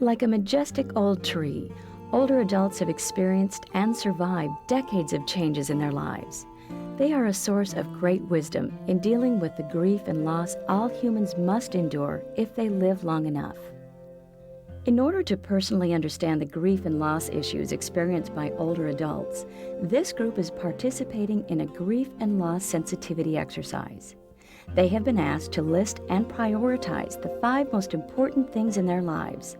Like a majestic old tree, older adults have experienced and survived decades of changes in their lives. They are a source of great wisdom in dealing with the grief and loss all humans must endure if they live long enough. In order to personally understand the grief and loss issues experienced by older adults, this group is participating in a grief and loss sensitivity exercise. They have been asked to list and prioritize the 5 most important things in their lives.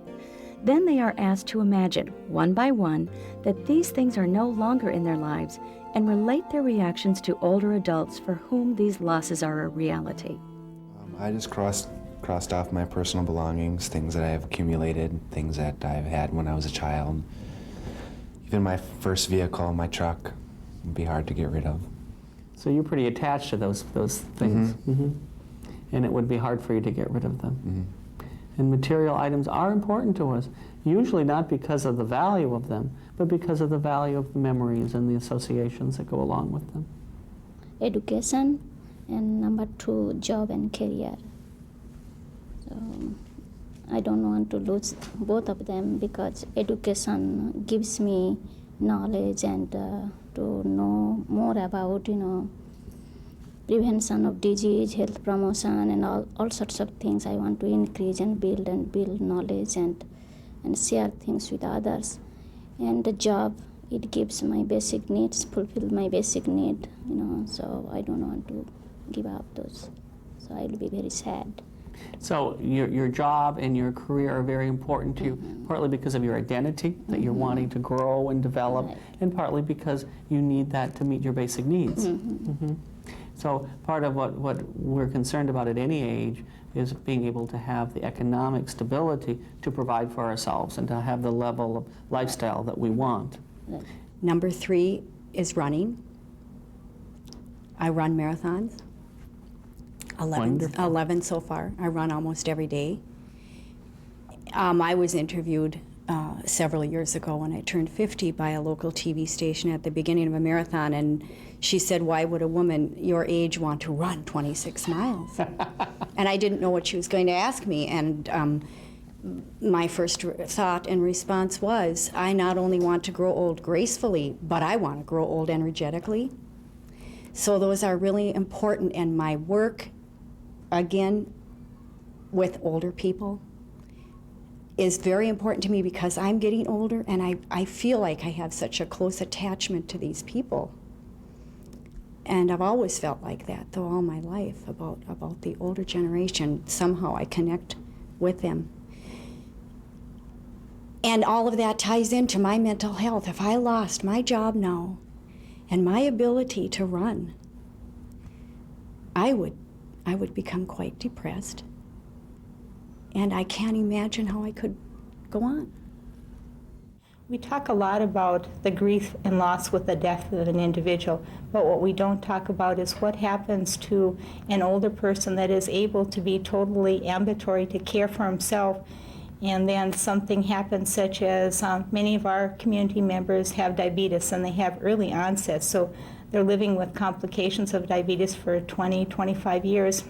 Then they are asked to imagine, one by one, that these things are no longer in their lives and relate their reactions to older adults for whom these losses are a reality. I just crossed off my personal belongings, things that I have accumulated, things that I've had when I was a child. Even my first vehicle, my truck, would be hard to get rid of. So you're pretty attached to those things. Mm-hmm. Mm-hmm. And it would be hard for you to get rid of them. Mm-hmm. And material items are important to us, usually not because of the value of them, but because of the value of the memories and the associations that go along with them. Education, and number 2, job and career. So I don't want to lose both of them because education gives me knowledge and to know more about, prevention of disease, health promotion, and all sorts of things. I want to increase and build knowledge and share things with others. And the job, it gives my basic needs, fulfill my basic need, so I don't want to give up those. So I'll be very sad. So your job and your career are very important to you, partly because of your identity, that you're wanting to grow and develop, Right. and partly because you need that to meet your basic needs. So part of what we're concerned about at any age is being able to have the economic stability to provide for ourselves and to have the level of lifestyle that we want. Right. Number 3 is running. I run marathons. 11 so far. I run almost every day. I was interviewed several years ago when I turned 50 by a local TV station at the beginning of a marathon, and she said, "Why would a woman your age want to run 26 miles?" And I didn't know what she was going to ask me, and my first thought and response was, I not only want to grow old gracefully, but I want to grow old energetically. So those are really important, and my work, again, with older people is very important to me because I'm getting older and I feel like I have such a close attachment to these people. And I've always felt like that, though, all my life, about the older generation. Somehow I connect with them. And all of that ties into my mental health. If I lost my job now and my ability to run, I would become quite depressed. And I can't imagine how I could go on. We talk a lot about the grief and loss with the death of an individual, but what we don't talk about is what happens to an older person that is able to be totally ambulatory to care for himself, and then something happens such as many of our community members have diabetes and they have early onset, so they're living with complications of diabetes for 20, 25 years.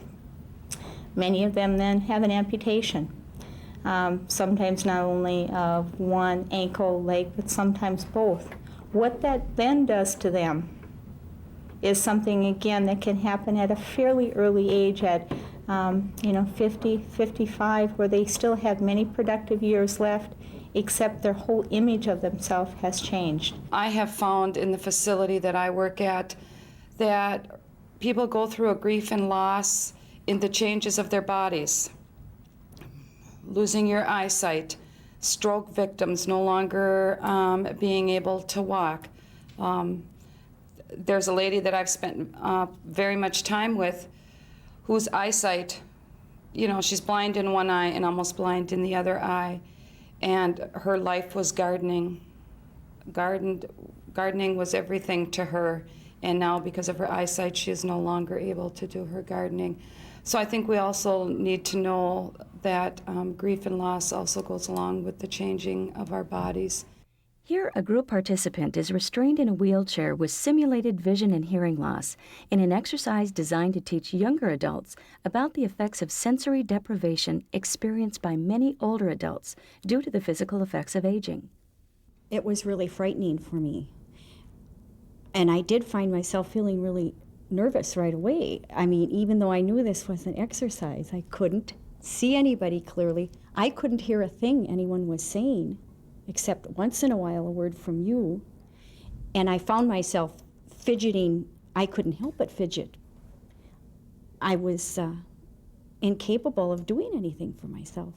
Many of them then have an amputation. Sometimes not only of one ankle, leg, but sometimes both. What that then does to them is something, again, that can happen at a fairly early age at 50, 55, where they still have many productive years left, except their whole image of themselves has changed. I have found in the facility that I work at that people go through a grief and loss in the changes of their bodies. Losing your eyesight, stroke victims no longer being able to walk. There's a lady that I've spent very much time with whose eyesight, she's blind in one eye and almost blind in the other eye, and her life was gardening. Gardening was everything to her, and now because of her eyesight, she is no longer able to do her gardening. So I think we also need to know that grief and loss also goes along with the changing of our bodies. Here, a group participant is restrained in a wheelchair with simulated vision and hearing loss in an exercise designed to teach younger adults about the effects of sensory deprivation experienced by many older adults due to the physical effects of aging. It was really frightening for me. And I did find myself feeling really nervous right away. I mean, even though I knew this was an exercise, I couldn't see anybody clearly. I couldn't hear a thing anyone was saying, except once in a while a word from you. And I found myself fidgeting. I couldn't help but fidget. I was incapable of doing anything for myself.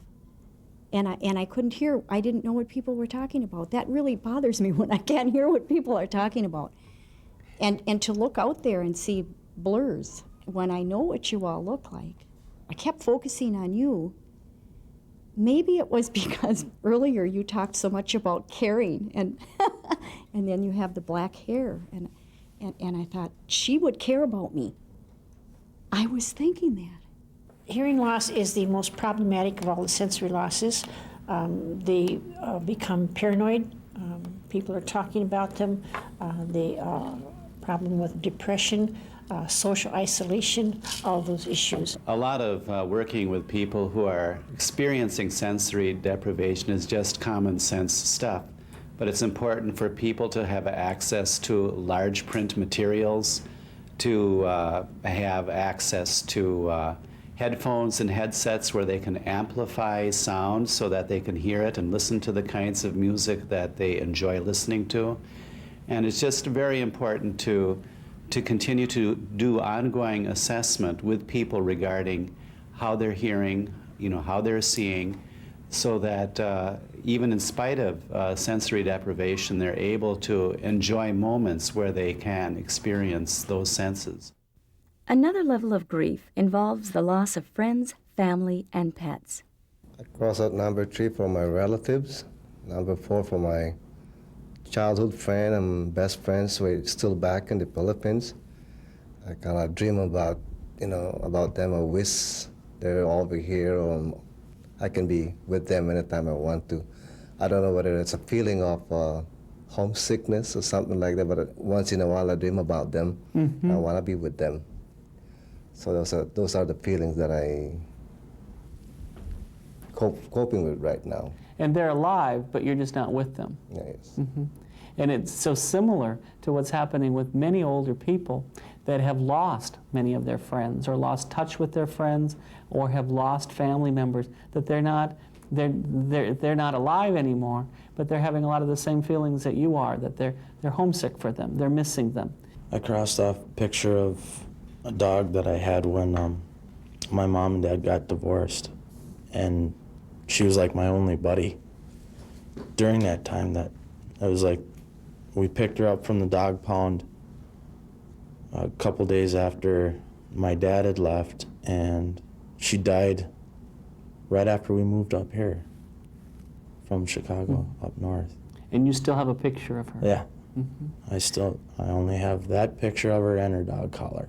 And I couldn't hear. I didn't know what people were talking about. That really bothers me when I can't hear what people are talking about. And to look out there and see blurs when I know what you all look like. I kept focusing on you. Maybe it was because earlier you talked so much about caring, and and then you have the black hair, and I thought, she would care about me. I was thinking that. Hearing loss is the most problematic of all the sensory losses. They become paranoid. People are talking about them. The problem with depression, social isolation, all those issues. A lot of working with people who are experiencing sensory deprivation is just common sense stuff. But it's important for people to have access to large print materials, to have access to headphones and headsets where they can amplify sound so that they can hear it and listen to the kinds of music that they enjoy listening to. And it's just very important to continue to do ongoing assessment with people regarding how they're hearing, how they're seeing, so that even in spite of sensory deprivation, they're able to enjoy moments where they can experience those senses. Another level of grief involves the loss of friends, family, and pets. I cross out number 3 for my relatives, number 4 for my childhood friend and best friends who are still back in the Philippines. I kind of dream about, about them. I wish they're over here, or I can be with them anytime I want to. I don't know whether it's a feeling of homesickness or something like that, but once in a while I dream about them. Mm-hmm. I want to be with them. So those are the feelings that I coping with right now. And they're alive, but you're just not with them. Yes. Mm-hmm. And it's so similar to what's happening with many older people that have lost many of their friends, or lost touch with their friends, or have lost family members, that they're not alive anymore, but they're having a lot of the same feelings that you are, that they're homesick for them, they're missing them. I crossed off a picture of a dog that I had when my mom and dad got divorced, and she was like my only buddy. During that time, that I was like, we picked her up from the dog pound a couple days after my dad had left, and she died right after we moved up here from Chicago, up north. And you still have a picture of her? Yeah. Mm-hmm. I only have that picture of her and her dog collar.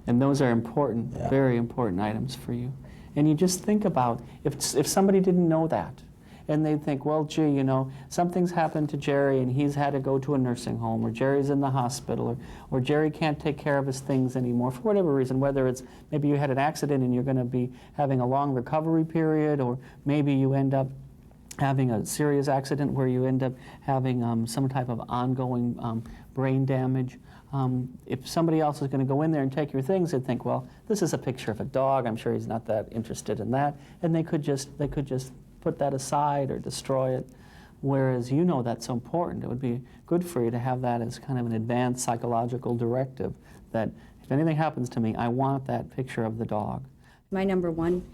And those are important, yeah. Very important items for you. And you just think about, if somebody didn't know that, and they'd think, well, gee, something's happened to Jerry and he's had to go to a nursing home, or Jerry's in the hospital, or Jerry can't take care of his things anymore for whatever reason, whether it's maybe you had an accident and you're going to be having a long recovery period, or maybe you end up having a serious accident where you end up having some type of ongoing brain damage. If somebody else is going to go in there and take your things, they'd think, well, this is a picture of a dog. I'm sure he's not that interested in that. And they could just put that aside or destroy it. Whereas that's so important. It would be good for you to have that as kind of an advanced psychological directive that if anything happens to me, I want that picture of the dog. My number 1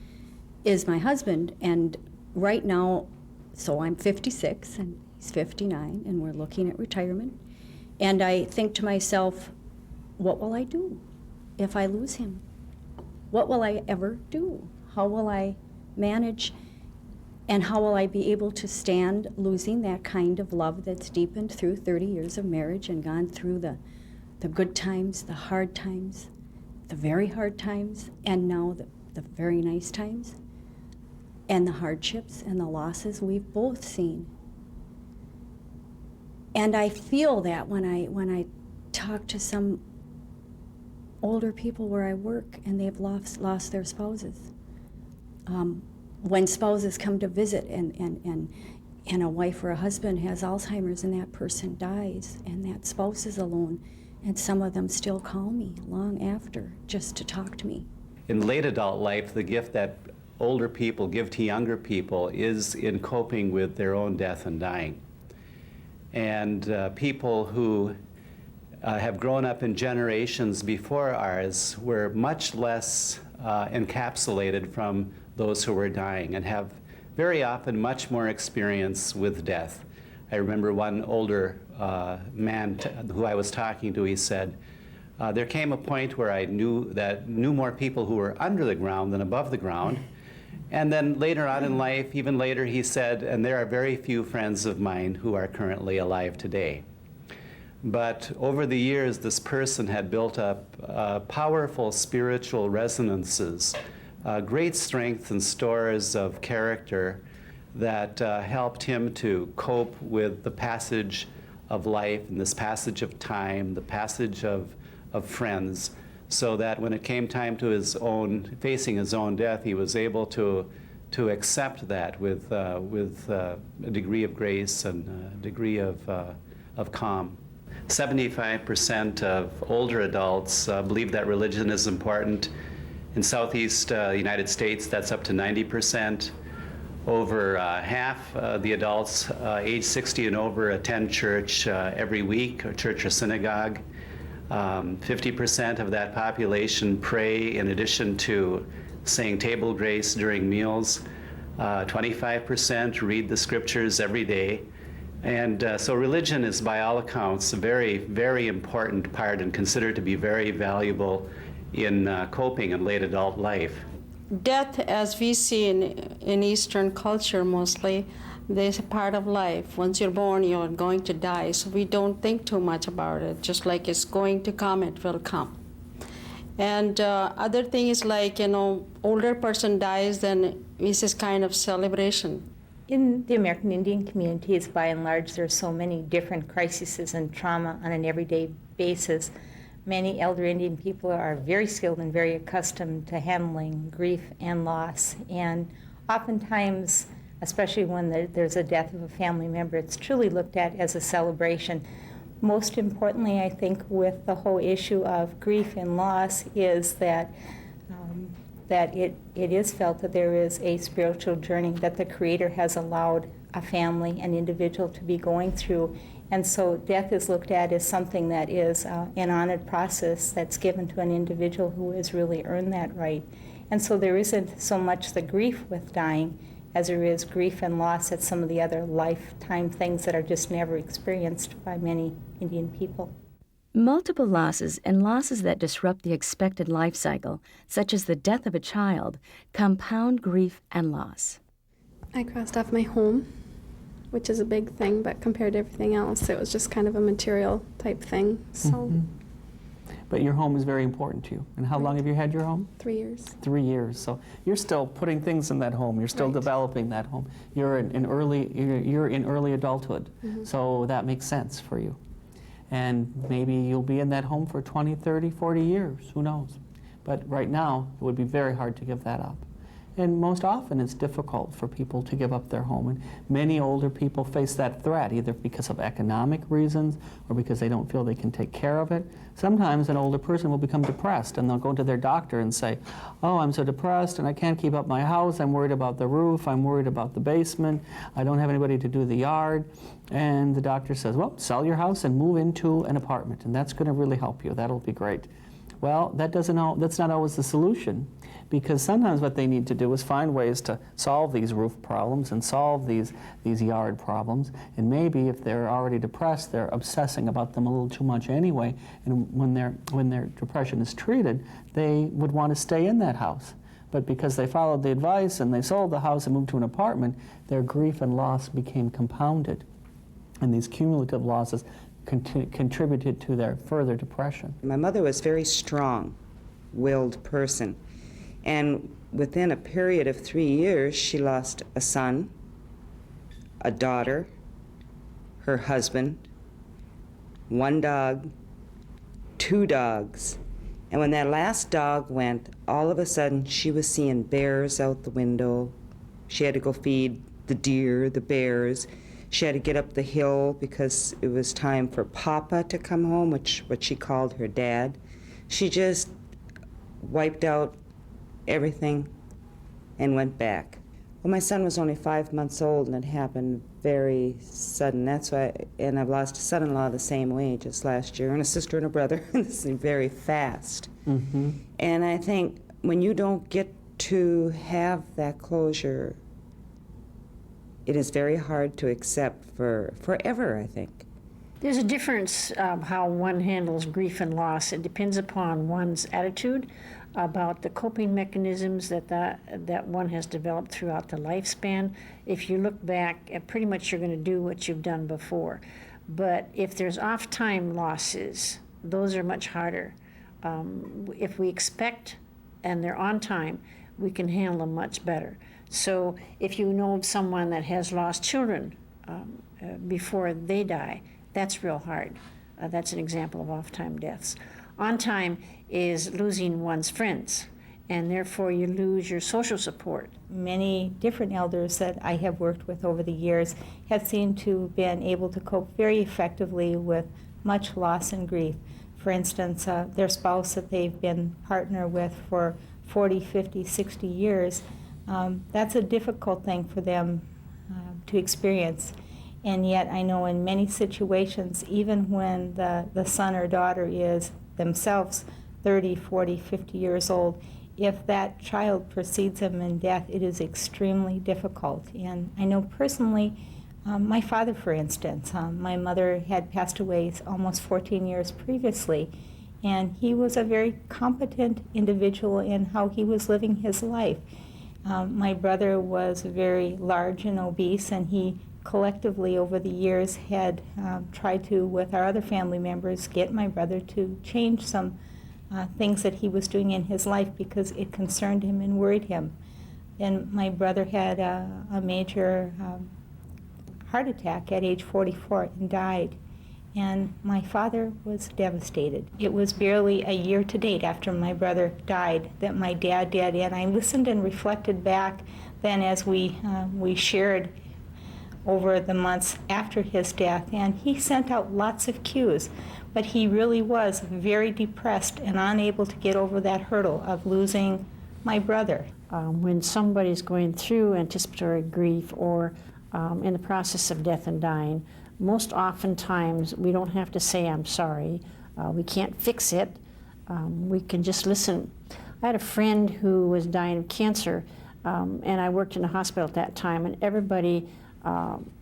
is my husband, and right now, so I'm 56 and he's 59, and we're looking at retirement. And I think to myself, what will I do if I lose him? What will I ever do? How will I manage? And how will I be able to stand losing that kind of love that's deepened through 30 years of marriage and gone through the good times, the hard times, the very hard times, and now the very nice times, and the hardships and the losses we've both seen. And I feel that when I talk to some older people where I work and they've lost their spouses. When spouses come to visit and a wife or a husband has Alzheimer's and that person dies and that spouse is alone, and some of them still call me long after just to talk to me. In late adult life, the gift that older people give to younger people is in coping with their own death and dying. And people who have grown up in generations before ours were much less encapsulated from those who were dying and have very often much more experience with death. I remember one older man who I was talking to, he said, there came a point where I knew more people who were under the ground than above the ground. And then later on in life, even later, he said, and there are very few friends of mine who are currently alive today. But over the years, this person had built up powerful spiritual resonances, great strength and stores of character that helped him to cope with the passage of life and this passage of time, the passage of friends, so that when it came time to facing his own death, he was able to accept that with a degree of grace and a degree of calm. 75% of older adults believe that religion is important. In Southeast United States, that's up to 90%. Over half the adults age 60 and over attend church every week, or church or synagogue. 50% of that population pray in addition to saying table grace during meals. 25% read the scriptures every day. And so religion is, by all accounts, a very, very important part and considered to be very valuable in coping in late adult life. Death, as we see in Eastern culture mostly, there's a part of life. Once you're born, you're going to die, so we don't think too much about it. Just like it's going to come, it will come. And other thing is like, older person dies, then it's this kind of celebration. In the American Indian communities, by and large, there are so many different crises and trauma on an everyday basis. Many elder Indian people are very skilled and very accustomed to handling grief and loss. And oftentimes, especially when there's a death of a family member, it's truly looked at as a celebration. Most importantly, I think, with the whole issue of grief and loss is that it is felt that there is a spiritual journey that the Creator has allowed a family, an individual to be going through. And so death is looked at as something that is an honored process that's given to an individual who has really earned that right. And so there isn't so much the grief with dying as there is grief and loss at some of the other lifetime things that are just never experienced by many Indian people. Multiple losses and losses that disrupt the expected life cycle, such as the death of a child, compound grief and loss. I crossed off my home, which is a big thing, but compared to everything else, it was just kind of a material type thing. So. Mm-hmm. But your home is very important to you. And how long have you had your home? 3 years. 3 years. So you're still putting things in that home. You're still developing that home. You're in early adulthood. Mm-hmm. So that makes sense for you. And maybe you'll be in that home for 20, 30, 40 years. Who knows? But right now, it would be very hard to give that up. And most often it's difficult for people to give up their home. And many older people face that threat, either because of economic reasons or because they don't feel they can take care of it. Sometimes an older person will become depressed and they'll go to their doctor and say, oh, I'm so depressed and I can't keep up my house. I'm worried about the roof. I'm worried about the basement. I don't have anybody to do the yard. And the doctor says, well, sell your house and move into an apartment. And that's going to really help you. That'll be great. Well, that's not always the solution, because sometimes what they need to do is find ways to solve these roof problems and solve these yard problems. And maybe if they're already depressed, they're obsessing about them a little too much anyway. And when their depression is treated, they would want to stay in that house. But because they followed the advice and they sold the house and moved to an apartment, their grief and loss became compounded. And these cumulative losses contributed to their further depression. My mother was a very strong-willed person, and within a period of 3 years, she lost a son, a daughter, her husband, 1 dog, 2 dogs. And when that last dog went, all of a sudden she was seeing bears out the window. She had to go feed the deer, the bears. She had to get up the hill because it was time for Papa to come home, what she called her dad. She just wiped out everything and went back. Well, my son was only 5 months old, and it happened very sudden. That's why, and I've lost a son-in-law the same way just last year, and a sister and a brother. This is very fast. Mm-hmm. And I think when you don't get to have that closure, it is very hard to accept for forever, I think. There's a difference of how one handles grief and loss. It depends upon one's attitude about the coping mechanisms that one has developed throughout the lifespan. If you look back, pretty much you're going to do what you've done before. But if there's off-time losses, those are much harder. If we expect and they're on time, we can handle them much better. So if you know of someone that has lost children before they die, that's real hard. That's an example of off-time deaths. On time is losing one's friends, and therefore you lose your social support. Many different elders that I have worked with over the years have seemed to have been able to cope very effectively with much loss and grief. For instance, their spouse that they've been partner with for 40, 50, 60 years, that's a difficult thing for them to experience. And yet I know in many situations, even when the son or daughter is themselves 30, 40, 50 years old, if that child precedes them in death, it is extremely difficult. And I know personally, my father, for instance, my mother had passed away almost 14 years previously, and he was a very competent individual in how he was living his life. My brother was very large and obese, and he collectively over the years had tried to, with our other family members, get my brother to change some things that he was doing in his life because it concerned him and worried him. Then my brother had a major heart attack at age 44 and died. And my father was devastated. It was barely a year to date after my brother died that my dad did, and I listened and reflected back then as we shared over the months after his death, and he sent out lots of cues, but he really was very depressed and unable to get over that hurdle of losing my brother. When somebody's going through anticipatory grief or in the process of death and dying, most oftentimes we don't have to say I'm sorry. We can't fix it. We can just listen. I had a friend who was dying of cancer, and I worked in a hospital at that time, and everybody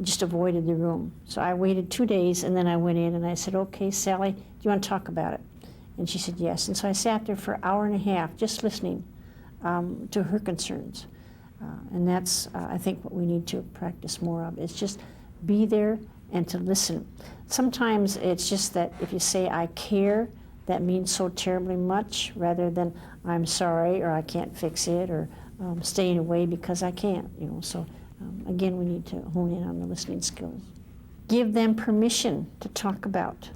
just avoided the room. So I waited 2 days, and then I went in and I said, okay, Sally, do you want to talk about it? And she said yes. And so I sat there for an hour and a half just listening to her concerns. And that's, I think, what we need to practice more of. It's just be there and to listen. Sometimes it's just that if you say, I care, that means so terribly much, rather than I'm sorry, or I can't fix it, or staying away because I can't, So again, we need to hone in on the listening skills. Give them permission to talk about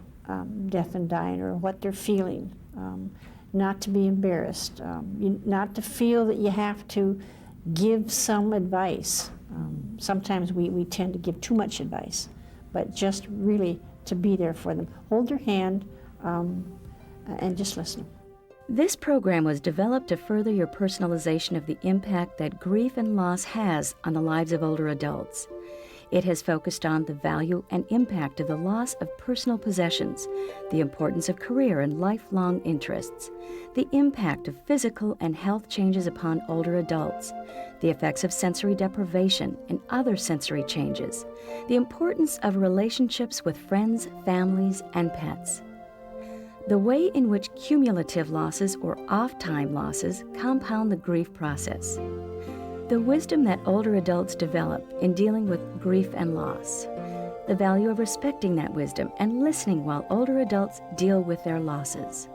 death and dying or what they're feeling, not to be embarrassed, not to feel that you have to give some advice. Sometimes we tend to give too much advice, but just really to be there for them. Hold their hand and just listen. This program was developed to further your personalization of the impact that grief and loss has on the lives of older adults. It has focused on the value and impact of the loss of personal possessions, the importance of career and lifelong interests, the impact of physical and health changes upon older adults, the effects of sensory deprivation and other sensory changes, the importance of relationships with friends, families, and pets. The way in which cumulative losses or off-time losses compound the grief process. The wisdom that older adults develop in dealing with grief and loss. The value of respecting that wisdom and listening while older adults deal with their losses.